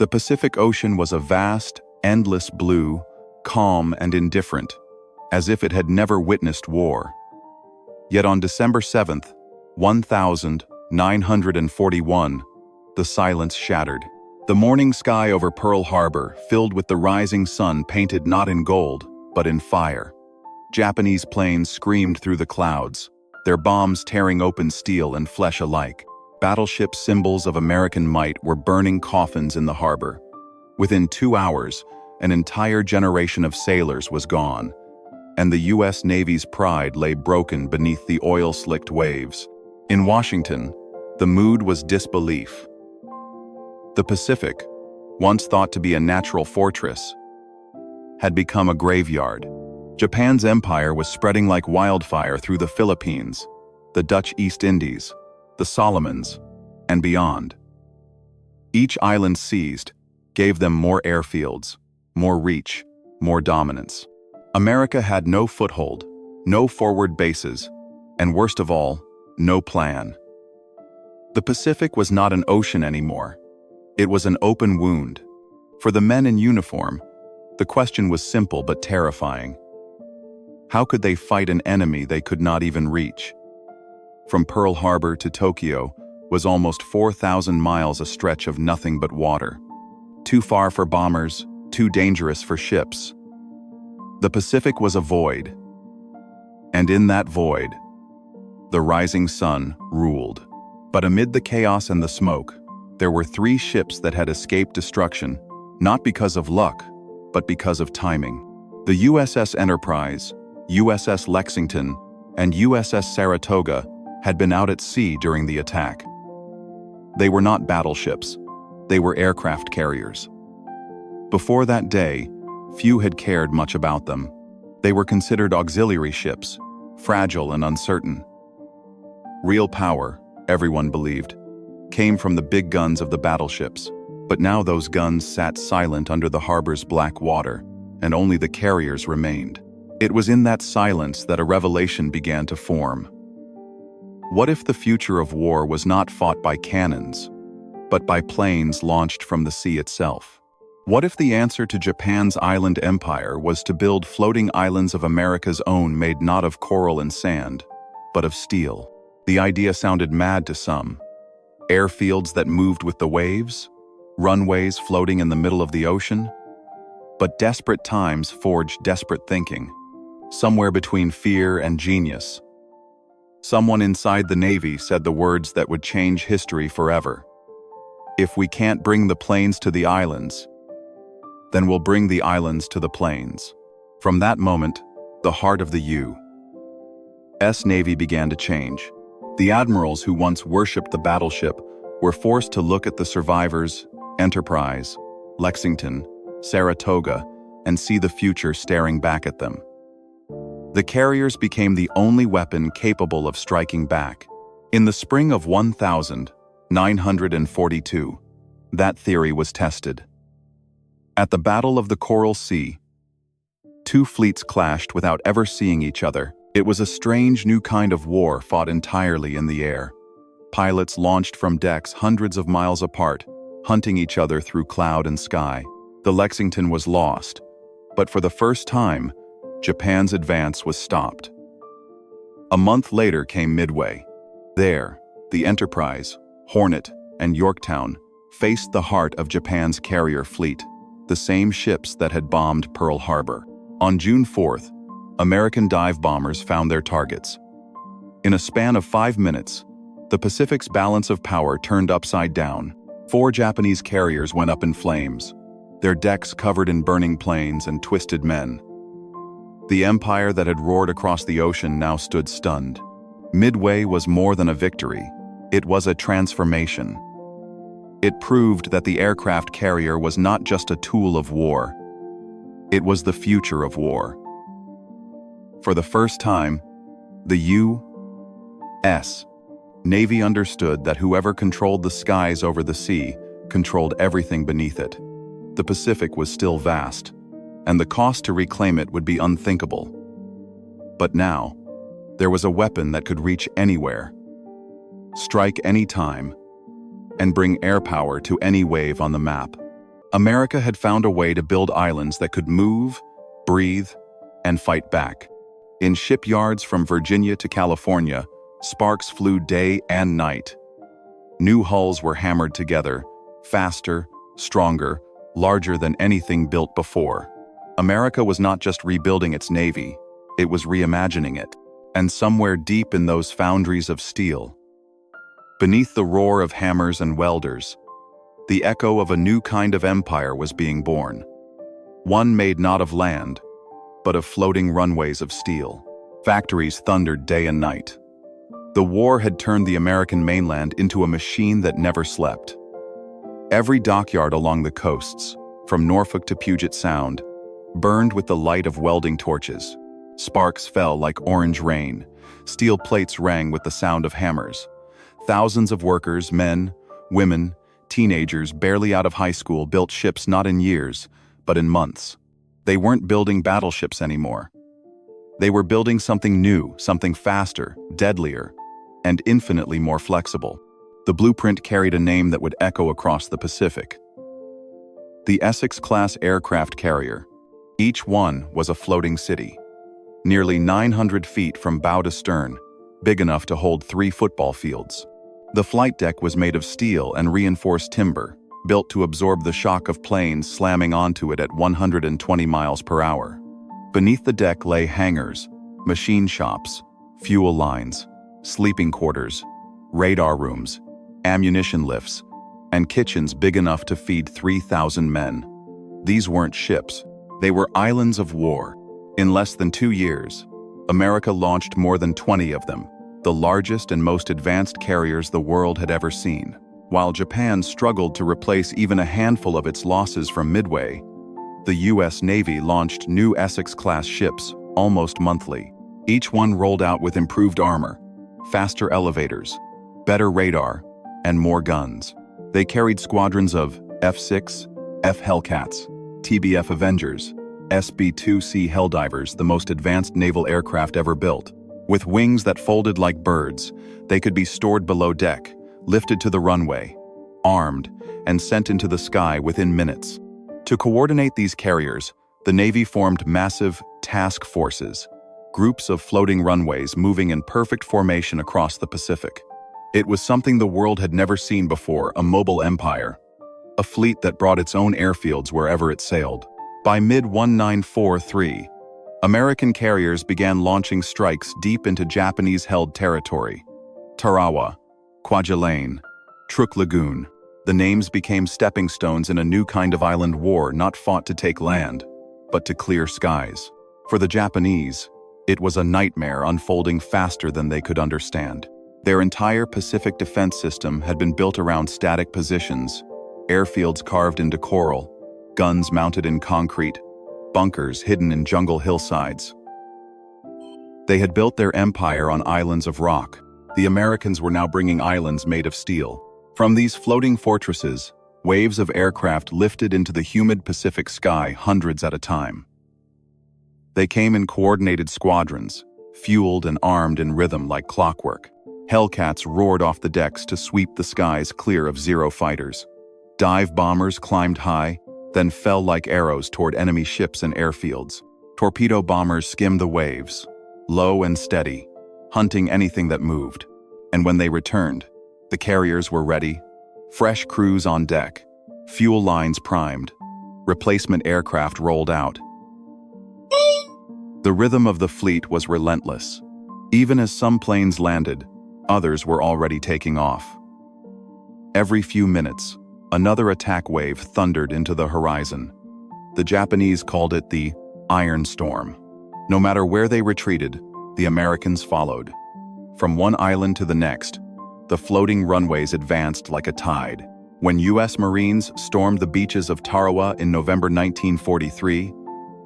The Pacific Ocean was a vast, endless blue, calm and indifferent, as if it had never witnessed war. Yet on December 7th, 1941, the silence shattered. The morning sky over Pearl Harbor filled with the rising sun painted not in gold, but in fire. Japanese planes screamed through the clouds, their bombs tearing open steel and flesh alike. Battleship symbols of American might were burning coffins in the harbor. Within 2 hours, an entire generation of sailors was gone, and the U.S. Navy's pride lay broken beneath the oil-slicked waves. In Washington, the mood was disbelief. The Pacific, once thought to be a natural fortress, had become a graveyard. Japan's empire was spreading like wildfire through the Philippines, the Dutch East Indies, the Solomons, and beyond. Each island seized gave them more airfields, more reach, more dominance. America had no foothold, no forward bases, and worst of all, no plan. The Pacific was not an ocean anymore. It was an open wound. For the men in uniform, the question was simple but terrifying. How could they fight an enemy they could not even reach? From Pearl Harbor to Tokyo was almost 4,000 miles, a stretch of nothing but water. Too far for bombers, too dangerous for ships. The Pacific was a void. And in that void, the rising sun ruled. But amid the chaos and the smoke, there were 3 ships that had escaped destruction, not because of luck, but because of timing. The USS Enterprise, USS Lexington, and USS Saratoga had been out at sea during the attack. They were not battleships, they were aircraft carriers. Before that day, few had cared much about them. They were considered auxiliary ships, fragile and uncertain. Real power, everyone believed, came from the big guns of the battleships, but now those guns sat silent under the harbor's black water, and only the carriers remained. It was in that silence that a revelation began to form. What if the future of war was not fought by cannons, but by planes launched from the sea itself? What if the answer to Japan's island empire was to build floating islands of America's own, made not of coral and sand, but of steel? The idea sounded mad to some. Airfields that moved with the waves? Runways floating in the middle of the ocean? But desperate times forged desperate thinking. Somewhere between fear and genius, someone inside the Navy said the words that would change history forever. If we can't bring the planes to the islands, then we'll bring the islands to the planes. From that moment, the heart of the U.S. Navy began to change. The admirals who once worshipped the battleship were forced to look at the survivors, Enterprise, Lexington, Saratoga, and see the future staring back at them. The carriers became the only weapon capable of striking back. In the spring of 1942, that theory was tested. At the Battle of the Coral Sea, 2 fleets clashed without ever seeing each other. It was a strange new kind of war fought entirely in the air. Pilots launched from decks hundreds of miles apart, hunting each other through cloud and sky. The Lexington was lost, but for the first time, Japan's advance was stopped. A month later came Midway. There, the Enterprise, Hornet, and Yorktown faced the heart of Japan's carrier fleet, the same ships that had bombed Pearl Harbor. On June 4th, American dive bombers found their targets. In a span of 5 minutes, the Pacific's balance of power turned upside down. 4 Japanese carriers went up in flames, their decks covered in burning planes and twisted men. The empire that had roared across the ocean now stood stunned. Midway was more than a victory. It was a transformation. It proved that the aircraft carrier was not just a tool of war. It was the future of war. For the first time, the U.S. Navy understood that whoever controlled the skies over the sea controlled everything beneath it. The Pacific was still vast, and the cost to reclaim it would be unthinkable. But now, there was a weapon that could reach anywhere, strike any time, and bring air power to any wave on the map. America had found a way to build islands that could move, breathe, and fight back. In shipyards from Virginia to California, sparks flew day and night. New hulls were hammered together, faster, stronger, larger than anything built before. America was not just rebuilding its navy, it was reimagining it. And somewhere deep in those foundries of steel, beneath the roar of hammers and welders, the echo of a new kind of empire was being born. One made not of land, but of floating runways of steel. Factories thundered day and night. The war had turned the American mainland into a machine that never slept. Every dockyard along the coasts, from Norfolk to Puget Sound, burned with the light of welding torches. Sparks fell like orange rain. Steel plates rang with the sound of hammers. Thousands of workers, men, women, teenagers barely out of high school built ships not in years, but in months. They weren't building battleships anymore. They were building something new, something faster, deadlier, and infinitely more flexible. The blueprint carried a name that would echo across the Pacific. The Essex-class aircraft carrier. Each one was a floating city. Nearly 900 feet from bow to stern, big enough to hold 3 football fields. The flight deck was made of steel and reinforced timber, built to absorb the shock of planes slamming onto it at 120 miles per hour. Beneath the deck lay hangars, machine shops, fuel lines, sleeping quarters, radar rooms, ammunition lifts, and kitchens big enough to feed 3,000 men. These weren't ships, they were islands of war. In less than 2 years, America launched more than 20 of them, the largest and most advanced carriers the world had ever seen. While Japan struggled to replace even a handful of its losses from Midway, the U.S. Navy launched new Essex-class ships almost monthly. Each one rolled out with improved armor, faster elevators, better radar, and more guns. They carried squadrons of F-6, F-Hellcats, TBF Avengers, SB-2C Helldivers, the most advanced naval aircraft ever built. With wings that folded like birds, they could be stored below deck, lifted to the runway, armed, and sent into the sky within minutes. To coordinate these carriers, the Navy formed massive task forces, groups of floating runways moving in perfect formation across the Pacific. It was something the world had never seen before, a mobile empire, a fleet that brought its own airfields wherever it sailed. By mid-1943, American carriers began launching strikes deep into Japanese-held territory. Tarawa, Kwajalein, Truk Lagoon. The names became stepping stones in a new kind of island war not fought to take land, but to clear skies. For the Japanese, it was a nightmare unfolding faster than they could understand. Their entire Pacific defense system had been built around static positions, airfields carved into coral, guns mounted in concrete, bunkers hidden in jungle hillsides. They had built their empire on islands of rock. The Americans were now bringing islands made of steel. From these floating fortresses, waves of aircraft lifted into the humid Pacific sky hundreds at a time. They came in coordinated squadrons, fueled and armed in rhythm like clockwork. Hellcats roared off the decks to sweep the skies clear of Zero fighters. Dive bombers climbed high, then fell like arrows toward enemy ships and airfields. Torpedo bombers skimmed the waves, low and steady, hunting anything that moved. And when they returned, the carriers were ready, fresh crews on deck, fuel lines primed, replacement aircraft rolled out. The rhythm of the fleet was relentless. Even as some planes landed, others were already taking off. Every few minutes, another attack wave thundered into the horizon. The Japanese called it the Iron Storm. No matter where they retreated, the Americans followed. From one island to the next, the floating runways advanced like a tide. When U.S. Marines stormed the beaches of Tarawa in November 1943,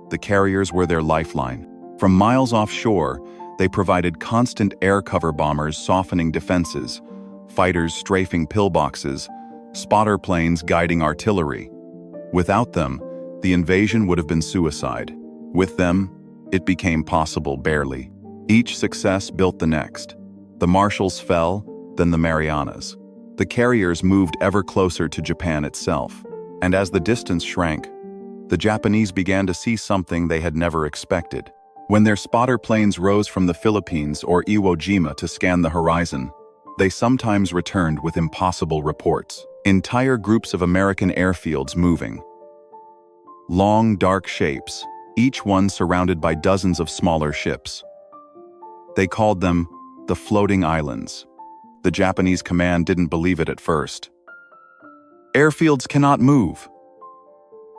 the carriers were their lifeline. From miles offshore, they provided constant air cover bombers softening defenses, fighters strafing pillboxes, spotter planes guiding artillery. Without them, the invasion would have been suicide. With them, it became possible barely. Each success built the next. The Marshalls fell, then the Marianas. The carriers moved ever closer to Japan itself. And as the distance shrank, the Japanese began to see something they had never expected. When their spotter planes rose from the Philippines or Iwo Jima to scan the horizon, they sometimes returned with impossible reports. Entire groups of American airfields moving. Long, dark shapes, each one surrounded by dozens of smaller ships. They called them the floating islands. The Japanese command didn't believe it at first. "Airfields cannot move,"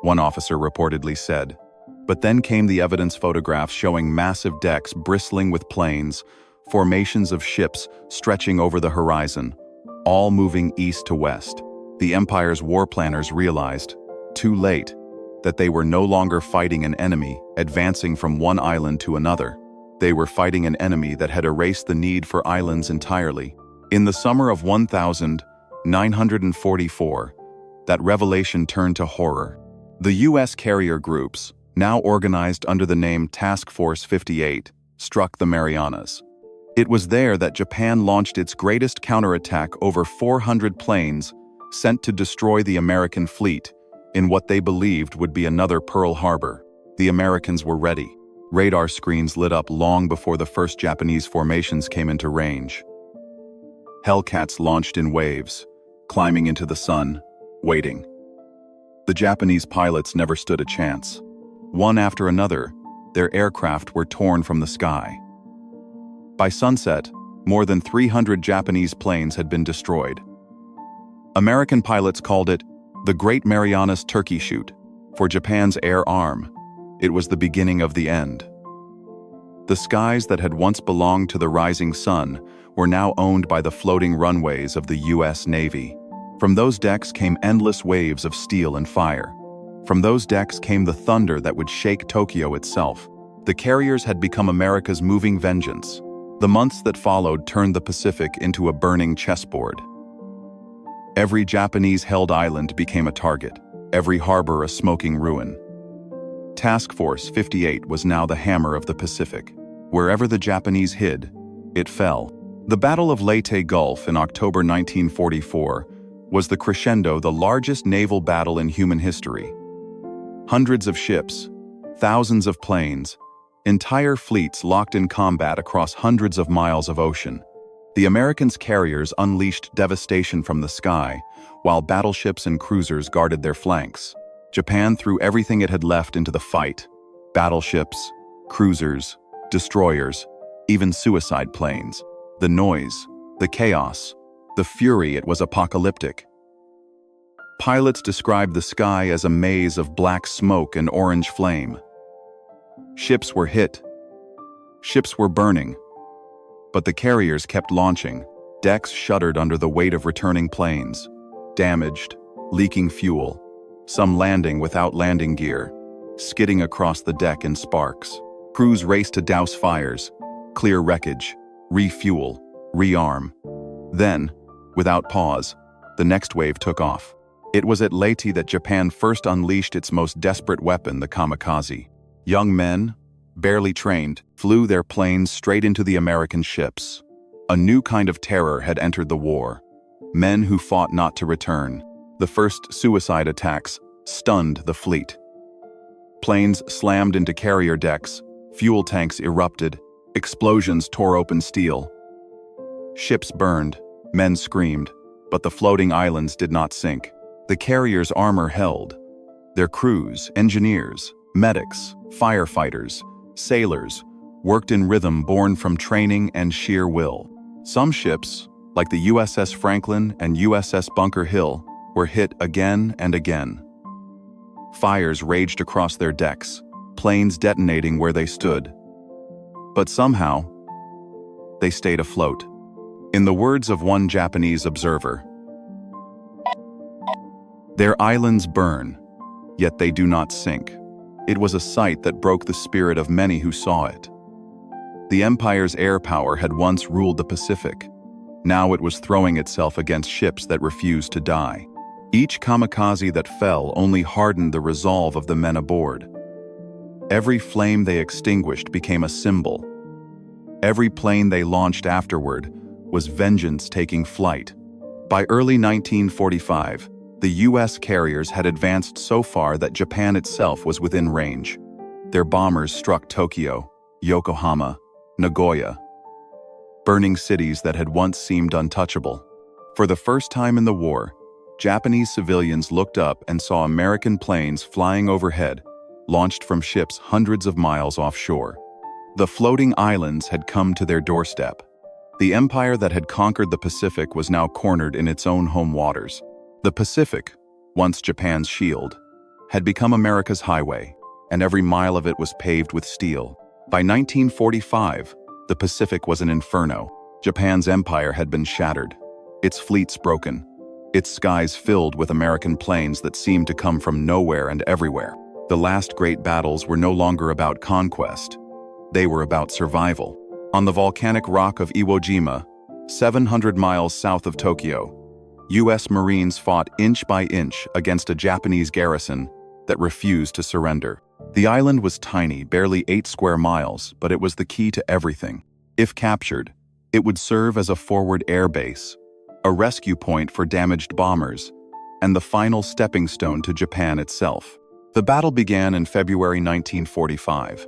one officer reportedly said. But then came the evidence photographs showing massive decks bristling with planes, formations of ships stretching over the horizon, all moving east to west. The Empire's war planners realized, too late, that they were no longer fighting an enemy advancing from one island to another. They were fighting an enemy that had erased the need for islands entirely. In the summer of 1944, that revelation turned to horror. The U.S. carrier groups, now organized under the name Task Force 58, struck the Marianas. It was there that Japan launched its greatest counterattack, over 400 planes sent to destroy the American fleet in what they believed would be another Pearl Harbor. The Americans were ready. Radar screens lit up long before the first Japanese formations came into range. Hellcats launched in waves, climbing into the sun, waiting. The Japanese pilots never stood a chance. One after another, their aircraft were torn from the sky. By sunset, more than 300 Japanese planes had been destroyed. American pilots called it the Great Marianas Turkey Shoot. For Japan's air arm, it was the beginning of the end. The skies that had once belonged to the rising sun were now owned by the floating runways of the U.S. Navy. From those decks came endless waves of steel and fire. From those decks came the thunder that would shake Tokyo itself. The carriers had become America's moving vengeance. The months that followed turned the Pacific into a burning chessboard. Every Japanese-held island became a target, every harbor a smoking ruin. Task Force 58 was now the hammer of the Pacific. Wherever the Japanese hid, it fell. The Battle of Leyte Gulf in October 1944 was the crescendo, the largest naval battle in human history. Hundreds of ships, thousands of planes, entire fleets locked in combat across hundreds of miles of ocean. The Americans' carriers unleashed devastation from the sky, while battleships and cruisers guarded their flanks. Japan threw everything it had left into the fight: battleships, cruisers, destroyers, even suicide planes. The noise, the chaos, the fury, it was apocalyptic. Pilots described the sky as a maze of black smoke and orange flame. Ships were hit. Ships were burning. But the carriers kept launching. Decks shuddered under the weight of returning planes, damaged, leaking fuel, some landing without landing gear, skidding across the deck in sparks. Crews raced to douse fires, clear wreckage, refuel, rearm. Then, without pause, the next wave took off. It was at Leyte that Japan first unleashed its most desperate weapon, the kamikaze. Young men, barely trained, flew their planes straight into the American ships. A new kind of terror had entered the war. Men who fought not to return. The first suicide attacks stunned the fleet. Planes slammed into carrier decks, fuel tanks erupted, explosions tore open steel. Ships burned, men screamed, but the floating islands did not sink. The carriers' armor held. Their crews, engineers, medics, firefighters, sailors, worked in rhythm born from training and sheer will. Some ships, like the USS Franklin and USS Bunker Hill, were hit again and again. Fires raged across their decks, planes detonating where they stood. But somehow, they stayed afloat. In the words of one Japanese observer, "Their islands burn, yet they do not sink." It was a sight that broke the spirit of many who saw it. The Empire's air power had once ruled the Pacific. Now it was throwing itself against ships that refused to die. Each kamikaze that fell only hardened the resolve of the men aboard. Every flame they extinguished became a symbol. Every plane they launched afterward was vengeance taking flight. By early 1945, The US carriers had advanced so far that Japan itself was within range. Their bombers struck Tokyo, Yokohama, Nagoya, burning cities that had once seemed untouchable. For the first time in the war, Japanese civilians looked up and saw American planes flying overhead, launched from ships hundreds of miles offshore. The floating islands had come to their doorstep. The empire that had conquered the Pacific was now cornered in its own home waters. The Pacific, once Japan's shield, had become America's highway, and every mile of it was paved with steel. By 1945, the Pacific was an inferno. Japan's empire had been shattered, its fleets broken, its skies filled with American planes that seemed to come from nowhere and everywhere. The last great battles were no longer about conquest. They were about survival. On the volcanic rock of Iwo Jima, 700 miles south of Tokyo, US Marines fought inch by inch against a Japanese garrison that refused to surrender. The island was tiny, barely 8 square miles, but it was the key to everything. If captured, it would serve as a forward air base, a rescue point for damaged bombers, and the final stepping stone to Japan itself. The battle began in February 1945.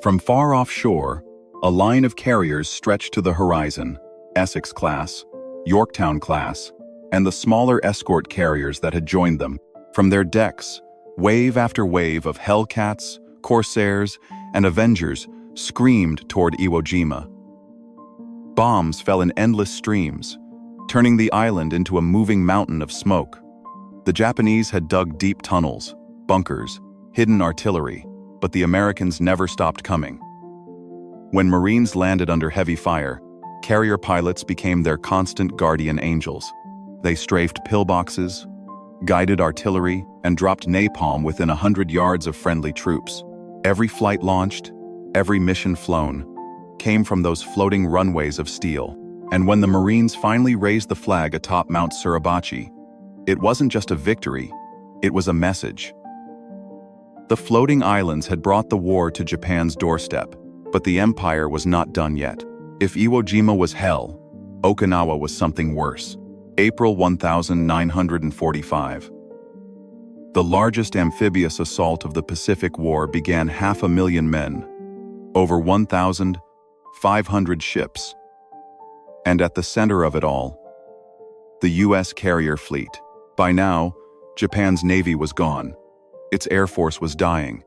From far offshore, a line of carriers stretched to the horizon: Essex-class, Yorktown-class, and the smaller escort carriers that had joined them. From their decks, wave after wave of Hellcats, Corsairs, and Avengers screamed toward Iwo Jima. Bombs fell in endless streams, turning the island into a moving mountain of smoke. The Japanese had dug deep tunnels, bunkers, hidden artillery, but the Americans never stopped coming. When Marines landed under heavy fire, carrier pilots became their constant guardian angels. They strafed pillboxes, guided artillery, and dropped napalm within 100 yards of friendly troops. Every flight launched, every mission flown, came from those floating runways of steel. And when the Marines finally raised the flag atop Mount Suribachi, it wasn't just a victory, it was a message. The floating islands had brought the war to Japan's doorstep, but the empire was not done yet. If Iwo Jima was hell, Okinawa was something worse. April 1945. The largest amphibious assault of the Pacific War began 500,000 men, over 1,500 ships. And at the center of it all, the US carrier fleet. By now, Japan's navy was gone. Its air force was dying,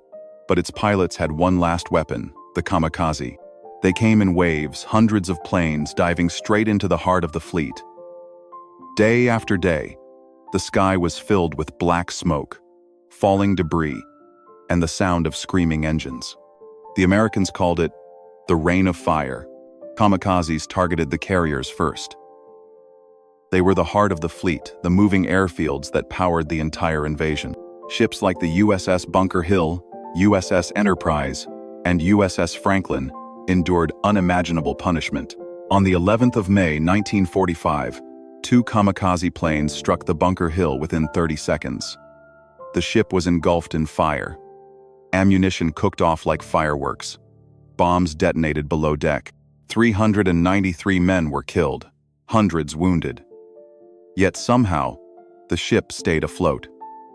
but its pilots had one last weapon, the kamikaze. They came in waves, hundreds of planes diving straight into the heart of the fleet. Day after day, the sky was filled with black smoke, falling debris, and the sound of screaming engines. The Americans called it the rain of fire. Kamikazes targeted the carriers first. They were the heart of the fleet, the moving airfields that powered the entire invasion. Ships like the USS Bunker Hill, USS Enterprise, and USS Franklin endured unimaginable punishment. On the 11th of May 1945, 2 kamikaze planes struck the Bunker Hill within 30 seconds. The ship was engulfed in fire. Ammunition cooked off like fireworks. Bombs detonated below deck. 393 men were killed, hundreds wounded. Yet somehow, the ship stayed afloat.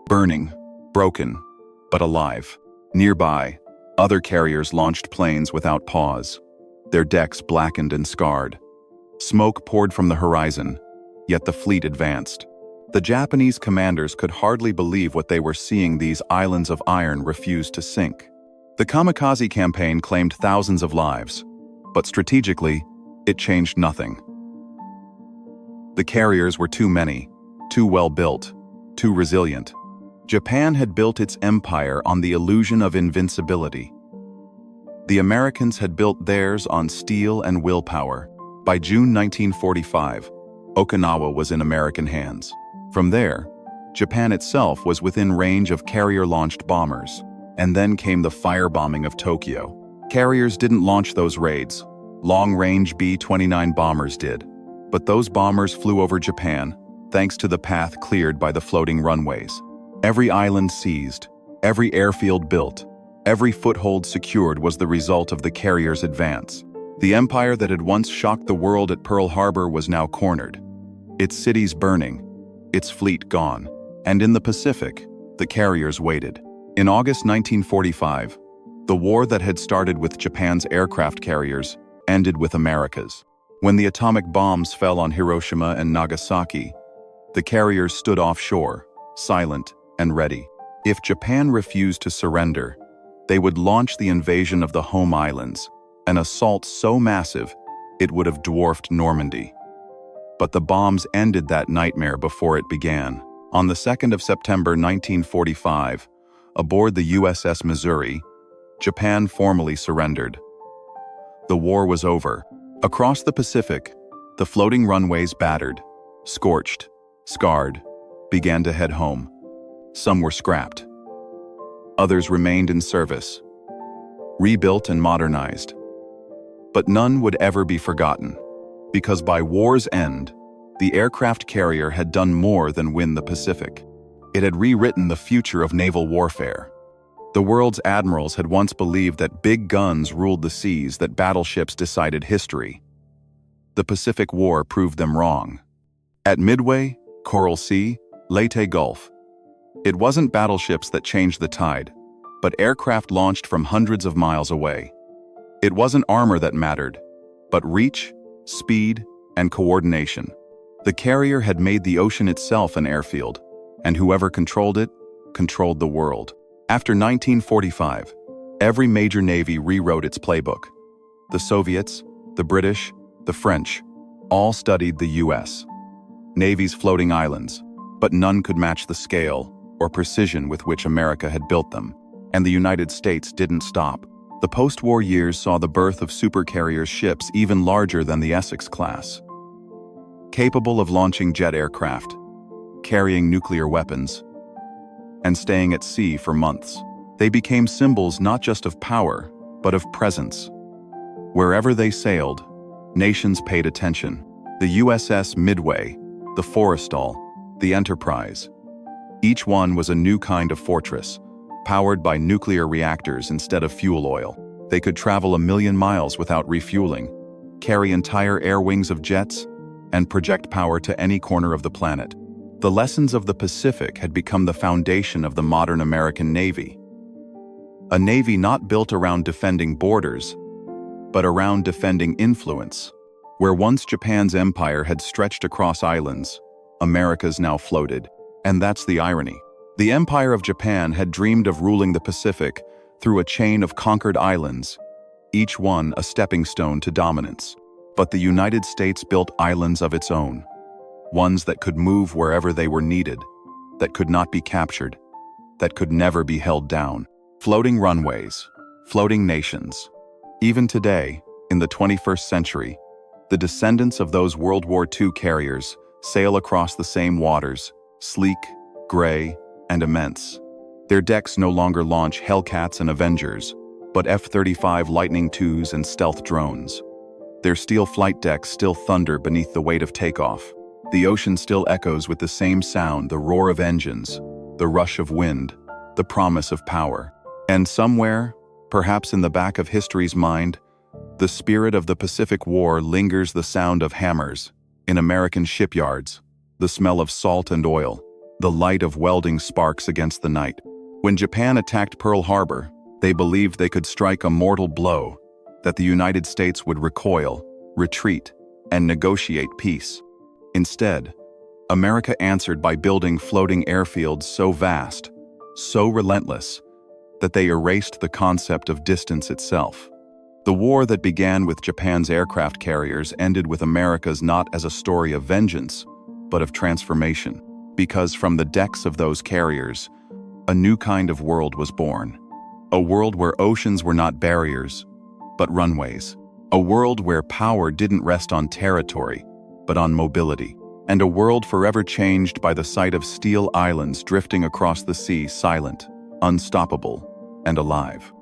Burning, broken, but alive. Nearby, other carriers launched planes without pause, their decks blackened and scarred. Smoke poured from the horizon, yet the fleet advanced. The Japanese commanders could hardly believe what they were seeing. These islands of iron refused to sink. The kamikaze campaign claimed thousands of lives, but strategically, it changed nothing. The carriers were too many, too well built, too resilient. Japan had built its empire on the illusion of invincibility. The Americans had built theirs on steel and willpower. By June 1945, Okinawa was in American hands. From there, Japan itself was within range of carrier-launched bombers. And then came the firebombing of Tokyo. Carriers didn't launch those raids. Long-range B-29 bombers did. But those bombers flew over Japan, thanks to the path cleared by the floating runways. Every island seized, every airfield built, every foothold secured was the result of the carrier's advance. The empire that had once shocked the world at Pearl Harbor was now cornered. Its cities burning, its fleet gone. And in the Pacific, the carriers waited. In August 1945, the war that had started with Japan's aircraft carriers ended with America's. When the atomic bombs fell on Hiroshima and Nagasaki, the carriers stood offshore, silent and ready. If Japan refused to surrender, they would launch the invasion of the home islands, an assault so massive it would have dwarfed Normandy. But the bombs ended that nightmare before it began. On the 2nd of September 1945, aboard the USS Missouri, Japan formally surrendered. The war was over. Across the Pacific, the floating runways battered, scorched, scarred, began to head home. Some were scrapped. Others remained in service, rebuilt and modernized. But none would ever be forgotten, because by war's end, the aircraft carrier had done more than win the Pacific. It had rewritten the future of naval warfare. The world's admirals had once believed that big guns ruled the seas, that battleships decided history. The Pacific War proved them wrong. At Midway, Coral Sea, Leyte Gulf, it wasn't battleships that changed the tide, but aircraft launched from hundreds of miles away. It wasn't armor that mattered, but reach, speed, and coordination. The carrier had made the ocean itself an airfield, and whoever controlled it, controlled the world. After 1945, every major navy rewrote its playbook. The Soviets, the British, the French, all studied the US Navy's floating islands, but none could match the scale or precision with which America had built them. And the United States didn't stop. The post-war years saw the birth of supercarrier ships even larger than the Essex class, capable of launching jet aircraft, carrying nuclear weapons, and staying at sea for months. They became symbols not just of power, but of presence. Wherever they sailed, nations paid attention. The USS Midway, the Forrestal, the Enterprise. Each one was a new kind of fortress, powered by nuclear reactors instead of fuel oil. They could travel 1,000,000 miles without refueling, carry entire air wings of jets, and project power to any corner of the planet. The lessons of the Pacific had become the foundation of the modern American Navy. A navy not built around defending borders, but around defending influence. Where once Japan's empire had stretched across islands, America's now floated. And that's the irony. The Empire of Japan had dreamed of ruling the Pacific through a chain of conquered islands, each one a stepping stone to dominance. But the United States built islands of its own, ones that could move wherever they were needed, that could not be captured, that could never be held down. Floating runways, floating nations. Even today, in the 21st century, the descendants of those World War II carriers sail across the same waters, sleek, gray, and immense. Their decks no longer launch Hellcats and Avengers, but F-35 Lightning IIs and stealth drones. Their steel flight decks still thunder beneath the weight of takeoff. The ocean still echoes with the same sound, the roar of engines, the rush of wind, the promise of power. And somewhere, perhaps in the back of history's mind, the spirit of the Pacific War lingers, the sound of hammers in American shipyards, the smell of salt and oil, the light of welding sparks against the night. When Japan attacked Pearl Harbor, they believed they could strike a mortal blow, that the United States would recoil, retreat, and negotiate peace. Instead, America answered by building floating airfields so vast, so relentless, that they erased the concept of distance itself. The war that began with Japan's aircraft carriers ended with America's not as a story of vengeance, but of transformation. Because from the decks of those carriers, a new kind of world was born. A world where oceans were not barriers, but runways. A world where power didn't rest on territory, but on mobility. And a world forever changed by the sight of steel islands drifting across the sea, silent, unstoppable, and alive.